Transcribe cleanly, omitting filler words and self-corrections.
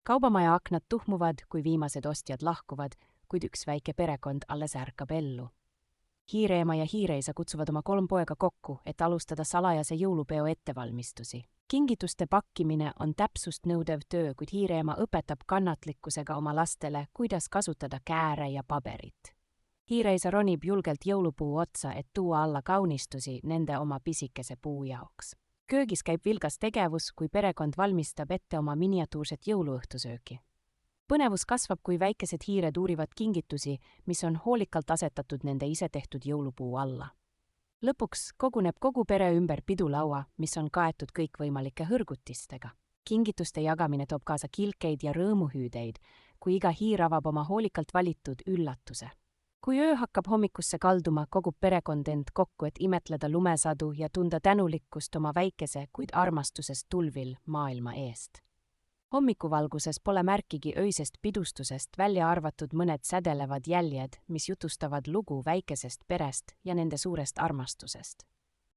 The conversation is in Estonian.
Kaubamaja aknad tuhmuvad, kui viimased ostjad lahkuvad, kuid üks väike perekond alles ärkab ellu. Hiireema ja hiireisa kutsuvad oma 3 poega kokku, et alustada salajase jõulupeo ettevalmistusi. Kingituste pakkimine on täpsust nõudev töö, kuid hiireema õpetab kannatlikkusega oma lastele, kuidas kasutada kääre ja paberit. Hiireisa ronib julgelt jõulupuu otsa, et tuua alla kaunistusi nende oma pisikese puu jaoks. Köögis käib vilgas tegevus, kui perekond valmistab ette oma miniatuurset jõuluõhtusööki. Põnevus kasvab, kui väikesed hiired uurivad kingitusi, mis on hoolikalt asetatud nende isetehtud jõulupuu alla. Lõpuks koguneb kogu pere ümber pidulaua, mis on kaetud kõikvõimalike hõrgutistega. Kingituste jagamine toob kaasa kilkeid ja rõõmuhüüdeid, kui iga hiir avab oma hoolikalt valitud üllatuse. Kui öö hakkab hommikusse kalduma, kogub perekond end kokku, et imetleda lumesadu ja tunda tänulikkust oma väikese, kuid armastusest tulvil maailma eest. Hommikuvalguses pole märkigi öisest pidustusest, välja arvatud mõned sädelevad jäljed, mis jutustavad lugu väikesest perest ja nende suurest armastusest.